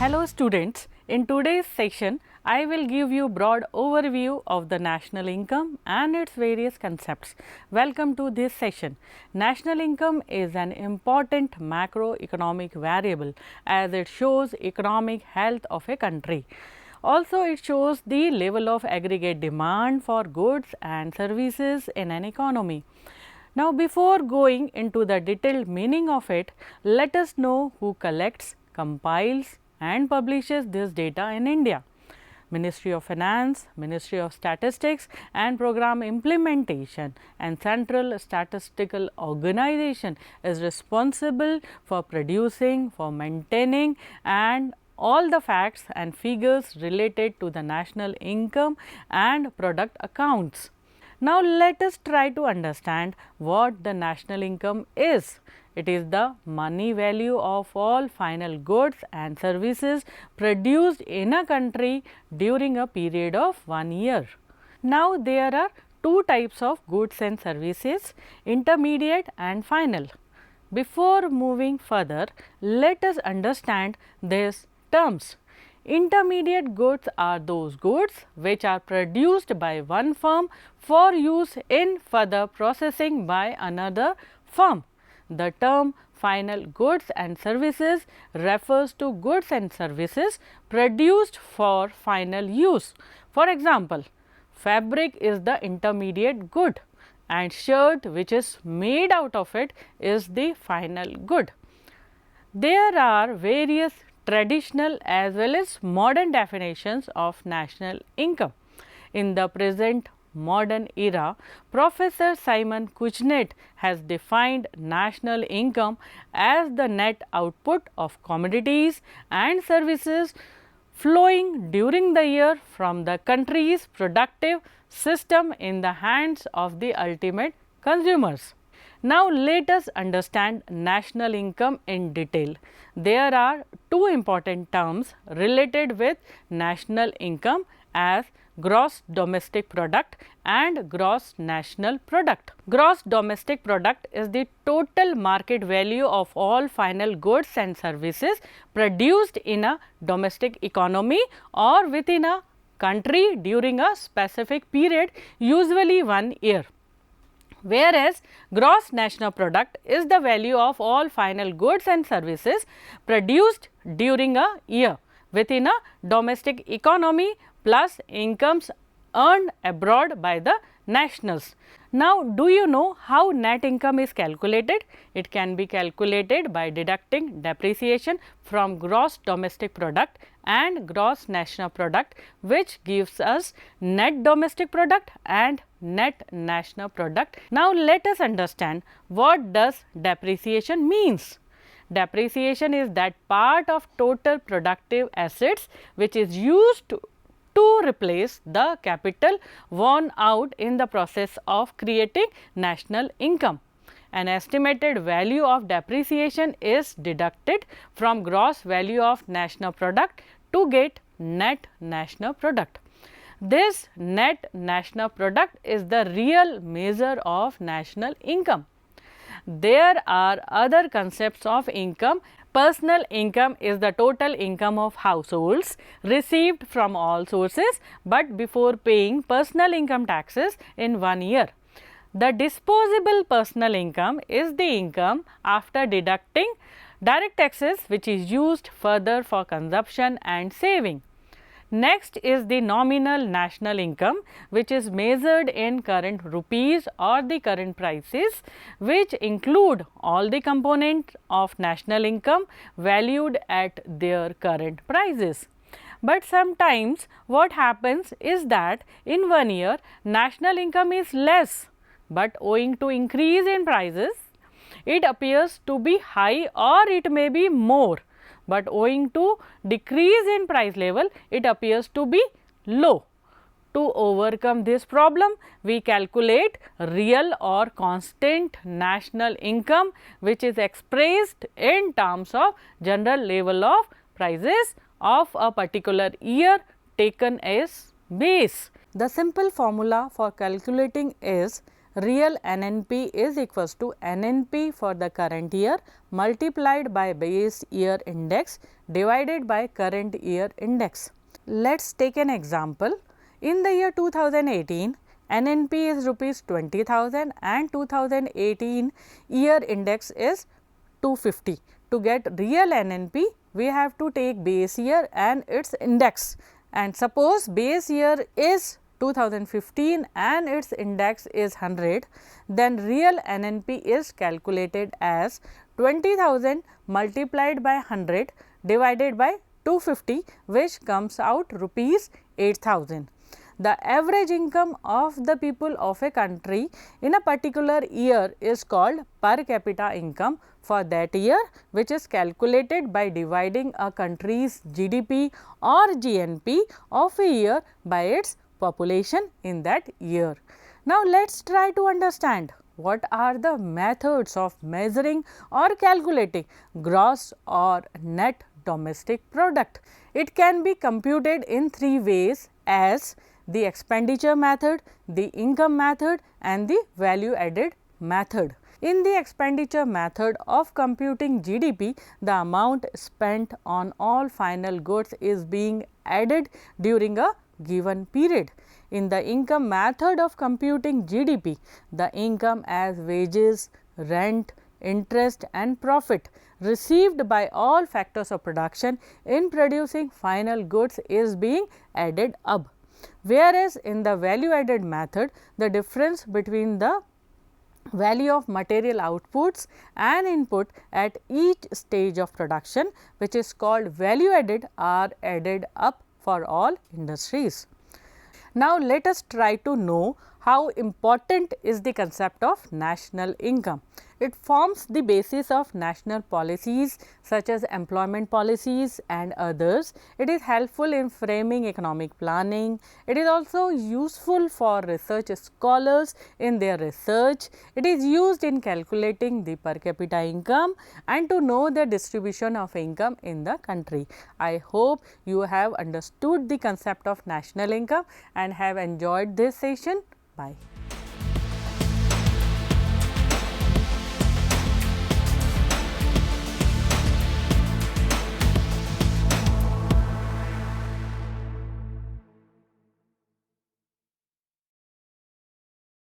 Hello students, in today's session I will give you broad overview of the national income and its various concepts. Welcome to this session. National income is an important macroeconomic variable as it shows economic health of a country. Also, it shows the level of aggregate demand for goods and services in an economy. Now, before going into the detailed meaning of it, let us know who collects, compiles and publishes this data in India. Ministry of Finance, Ministry of Statistics and Program Implementation and Central Statistical Organization is responsible for producing, for maintaining and all the facts and figures related to the national income and product accounts. Now, let us try to understand what the national income is. It is the money value of all final goods and services produced in a country during a period of 1 year. Now, there are two types of goods and services, intermediate and final. Before moving further, let us understand these terms. Intermediate goods are those goods which are produced by one firm for use in further processing by another firm. The term final goods and services refers to goods and services produced for final use. For example, fabric is the intermediate good and shirt which is made out of it is the final good. There are various traditional as well as modern definitions of national income. In the present modern era, Professor Simon Kuznets has defined national income as the net output of commodities and services flowing during the year from the country's productive system in the hands of the ultimate consumers. Now, let us understand national income in detail. There are two important terms related with national income as gross domestic product and gross national product. Gross domestic product is the total market value of all final goods and services produced in a domestic economy or within a country during a specific period, usually 1 year. Whereas, gross national product is the value of all final goods and services produced during a year within a domestic economy plus incomes earned abroad by the nationals. Now, do you know how net income is calculated? It can be calculated by deducting depreciation from gross domestic product and gross national product, which gives us net domestic product and net national product. Now, let us understand what does depreciation means. Depreciation is that part of total productive assets which is used to replace the capital worn out in the process of creating national income. An estimated value of depreciation is deducted from gross value of national product to get net national product. This net national product is the real measure of national income. There are other concepts of income. Personal income is the total income of households received from all sources, but before paying personal income taxes in 1 year. The disposable personal income is the income after deducting direct taxes which is used further for consumption and saving. Next is the nominal national income, which is measured in current rupees or the current prices, which include all the components of national income valued at their current prices. But sometimes what happens is that in 1 year national income is less, but owing to increase in prices it appears to be high or it may be more, but owing to decrease in price level it appears to be low. To overcome this problem, we calculate real or constant national income, which is expressed in terms of general level of prices of a particular year taken as base. The simple formula for calculating is real NNP is equals to NNP for the current year multiplied by base year index divided by current year index. Let us take an example. In the year 2018, NNP is rupees 20,000 and 2018 year index is 250. To get real NNP, we have to take base year and its index, and suppose base year is 2015 and its index is 100, then real NNP is calculated as 20,000 multiplied by 100 divided by 250, which comes out rupees 8,000. The average income of the people of a country in a particular year is called per capita income for that year, which is calculated by dividing a country's GDP or GNP of a year by its population in that year. Now, let us try to understand what are the methods of measuring or calculating gross or net domestic product. It can be computed in three ways as the expenditure method, the income method and the value added method. In the expenditure method of computing GDP, the amount spent on all final goods is being added during a given period. In the income method of computing GDP, the income as wages, rent, interest and profit received by all factors of production in producing final goods is being added up. Whereas, in the value added method, the difference between the value of material outputs and input at each stage of production, which is called value added, are added up for all industries. Now, let us try to know how important is the concept of national income. It forms the basis of national policies such as employment policies and others. It is helpful in framing economic planning. It is also useful for research scholars in their research. It is used in calculating the per capita income and to know the distribution of income in the country. I hope you have understood the concept of national income and have enjoyed this session. Bye.